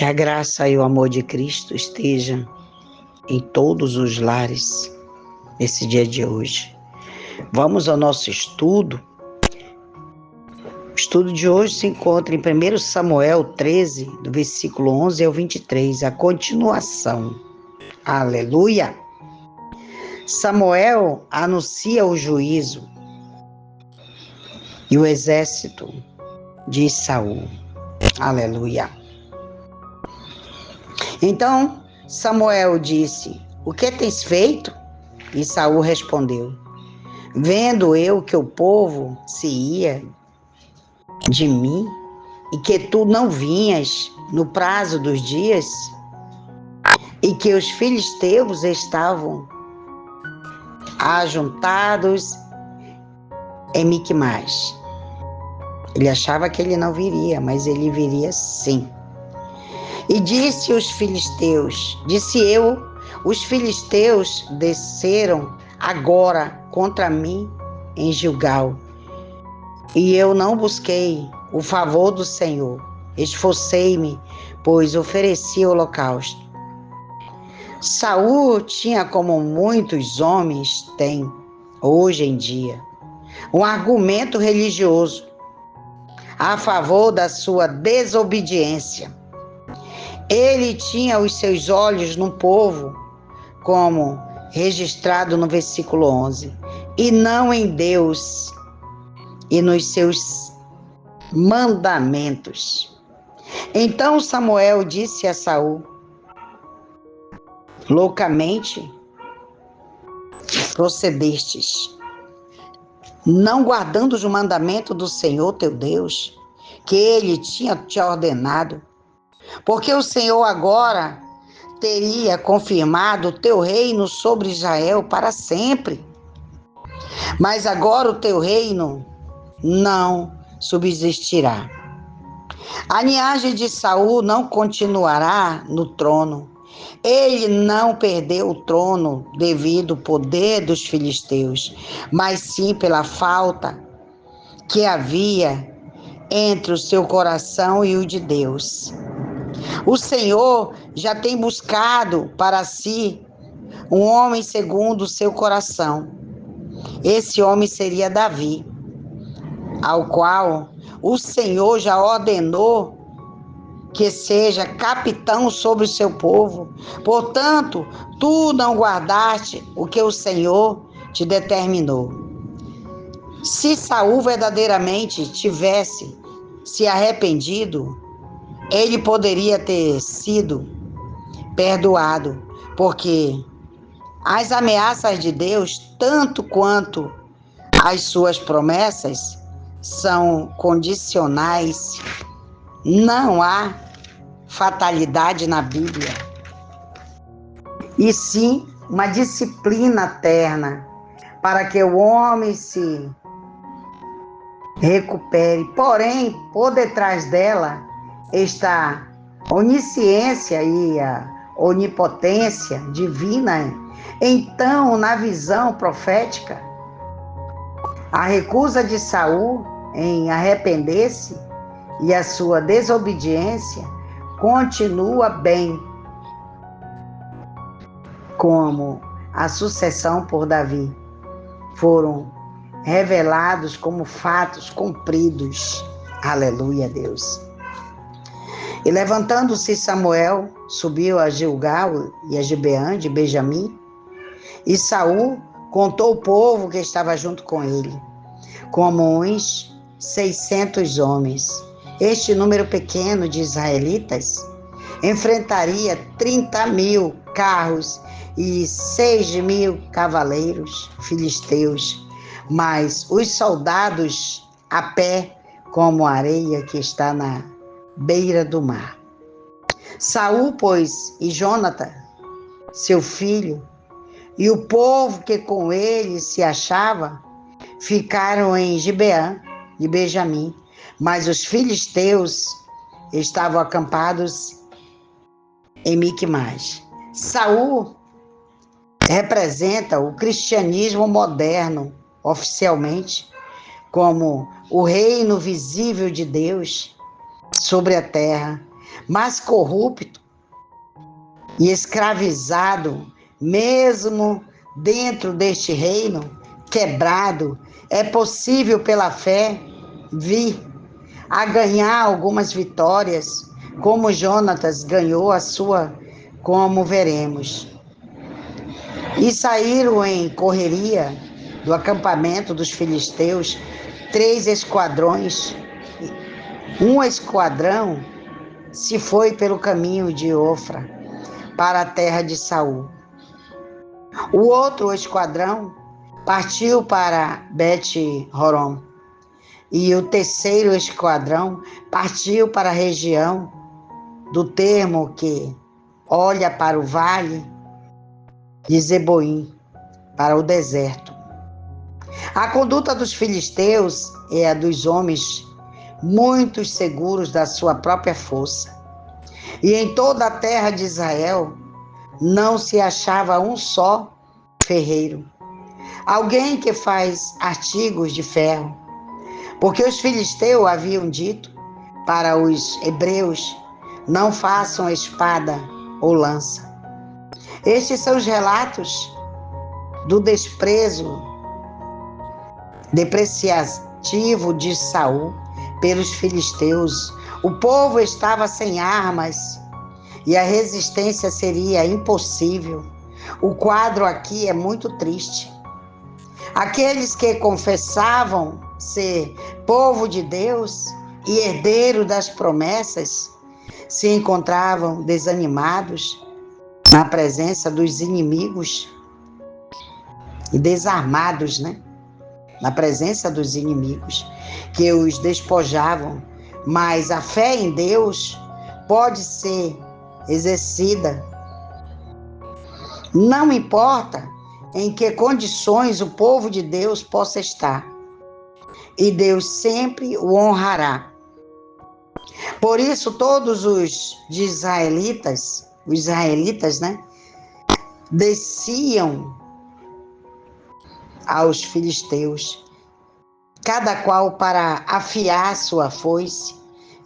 Que a graça e o amor de Cristo estejam em todos os lares nesse dia de hoje. Vamos ao nosso estudo. O estudo de hoje se encontra em 1 Samuel 13, do versículo 11 ao 23, a continuação. Aleluia! Samuel anuncia o juízo e o exército de Saul. Aleluia! Então Samuel disse: "O que tens feito?" E Saul respondeu: "Vendo eu que o povo se ia de mim e que tu não vinhas no prazo dos dias e que os filisteus estavam ajuntados em Miquimás." Ele achava que ele não viria, mas ele viria sim. E disse eu, os filisteus desceram agora contra mim em Gilgal, e eu não busquei o favor do Senhor. Esforcei-me, pois ofereci holocausto. Saul tinha, como muitos homens têm hoje em dia, um argumento religioso a favor da sua desobediência. Ele tinha os seus olhos no povo, como registrado no versículo 11, e não em Deus e nos seus mandamentos. Então Samuel disse a Saul: "Loucamente procedestes, não guardando os mandamentos do Senhor teu Deus, que ele tinha te ordenado, porque o Senhor agora teria confirmado o teu reino sobre Israel para sempre. Mas agora o teu reino não subsistirá. A linhagem de Saul não continuará no trono. Ele não perdeu o trono devido ao poder dos filisteus, mas sim pela falta que havia entre o seu coração e o de Deus. O Senhor já tem buscado para si um homem segundo o seu coração. Esse homem seria Davi, ao qual o Senhor já ordenou que seja capitão sobre o seu povo. Portanto, tu não guardaste o que o Senhor te determinou. Se Saul verdadeiramente tivesse se arrependido, ele poderia ter sido perdoado, porque as ameaças de Deus, tanto quanto as suas promessas, são condicionais. Não há fatalidade na Bíblia, e sim uma disciplina eterna para que o homem se recupere. Porém, por detrás dela está a onisciência e a onipotência divina. Então, na visão profética, a recusa de Saul em arrepender-se e a sua desobediência continua bem como a sucessão por Davi. Foram revelados como fatos cumpridos. Aleluia, Deus. E levantando-se Samuel, subiu a Gilgal e a Gibeã de Benjamim, e Saul contou o povo que estava junto com ele, como uns 600 homens. Este número pequeno de israelitas enfrentaria 30.000 carros e 6.000 cavaleiros filisteus, mas os soldados a pé como a areia que está na beira do mar. Saul, pois, e Jonatã, seu filho, e o povo que com ele se achava, ficaram em Gibeã de Benjamim, mas os filisteus estavam acampados em Miquimás. Saul representa o cristianismo moderno, oficialmente, como o reino visível de Deus sobre a terra. mas corrupto e escravizado, mesmo dentro deste reino quebrado, é possível pela fé vir a ganhar algumas vitórias, como Jonatas ganhou a sua, como veremos. E saíram em correria do acampamento dos filisteus 3 esquadrões. Um esquadrão se foi pelo caminho de Ofra para a terra de Saul. O outro esquadrão partiu para Bet-Horon. E o terceiro esquadrão partiu para a região do termo que olha para o vale de Zeboim, para o deserto. A conduta dos filisteus é a dos homens muito seguros da sua própria força. E em toda a terra de Israel não se achava um só ferreiro, alguém que faz artigos de ferro, porque os filisteus haviam dito para os hebreus: não façam espada ou lança. Estes são os relatos do desprezo depreciativo de Saul pelos filisteus. O povo estava sem armas e a resistência seria impossível. O quadro aqui é muito triste. Aqueles que confessavam ser povo de Deus e herdeiro das promessas se encontravam desanimados na presença dos inimigos e desarmados, na presença dos inimigos que os despojavam. Mas a fé em Deus pode ser exercida. Não importa em que condições o povo de Deus possa estar, e Deus sempre o honrará. Por isso, todos os israelitas, desciam aos filisteus, cada qual para afiar sua foice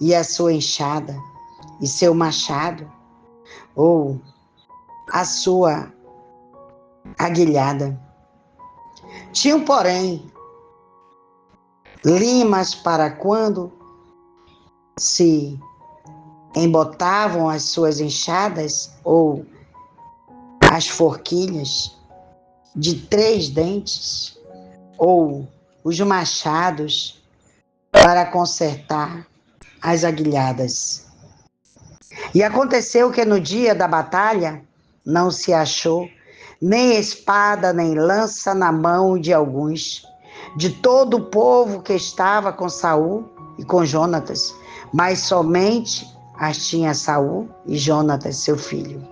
e a sua enxada e seu machado, ou a sua aguilhada. Tinham, porém, limas para quando se embotavam as suas enxadas ou as forquilhas de 3 dentes, ou os machados para consertar as aguilhadas. E aconteceu que no dia da batalha não se achou nem espada nem lança na mão de alguns, de todo o povo que estava com Saul e com Jonatas, mas somente as tinha Saul e Jonatas, seu filho.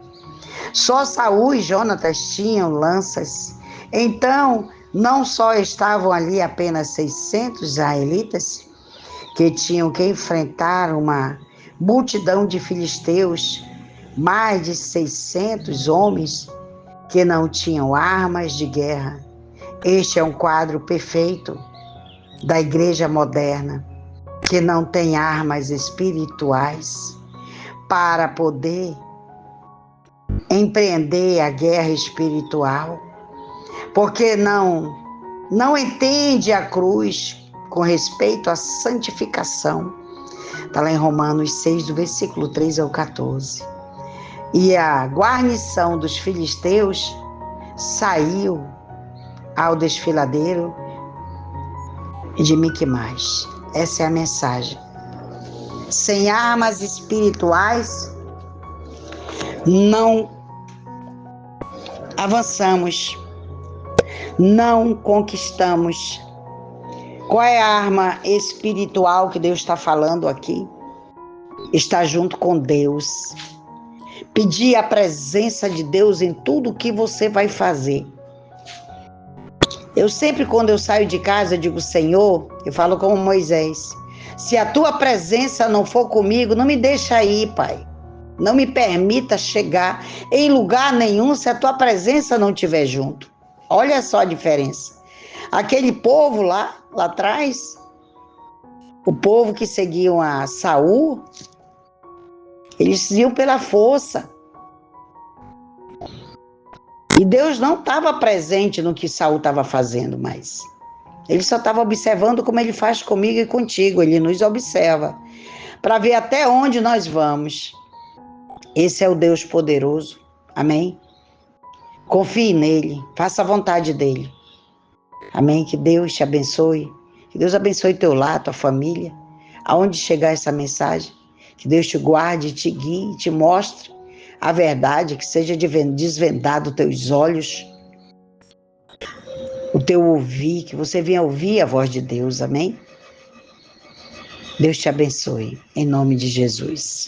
Só Saul e Jonatas tinham lanças. Então, não só estavam ali apenas 600 israelitas, que tinham que enfrentar uma multidão de filisteus, mais de 600 homens que não tinham armas de guerra. Este é um quadro perfeito da igreja moderna, que não tem armas espirituais para poder empreender a guerra espiritual, porque não entende a cruz com respeito à santificação. Está lá em Romanos 6, do versículo 3 ao 14. E a guarnição dos filisteus saiu ao desfiladeiro de Miquimais. Essa é a mensagem. Sem armas espirituais, não avançamos, não conquistamos. Qual é a arma espiritual que Deus está falando aqui? Está junto com Deus. Pedir a presença de Deus em tudo que você vai fazer. Eu sempre, quando eu saio de casa, eu digo: Senhor, eu falo como Moisés, se a tua presença não for comigo, não me deixa ir, Pai. Não me permita chegar em lugar nenhum se a tua presença não estiver junto. Olha só a diferença. Aquele povo lá atrás, o povo que seguiam a Saul, Eles iam pela força. E Deus não estava presente no que Saul estava fazendo mais. Ele só estava observando como ele faz comigo e contigo. Ele nos observa para ver até onde nós vamos. Esse é o Deus poderoso. Amém? Confie nele. Faça a vontade dele. Amém? Que Deus te abençoe. Que Deus abençoe teu lar, tua família. Aonde chegar essa mensagem. Que Deus te guarde, te guie, te mostre a verdade. Que seja desvendado teus olhos, o teu ouvir. Que você venha ouvir a voz de Deus. Amém? Deus te abençoe. Em nome de Jesus.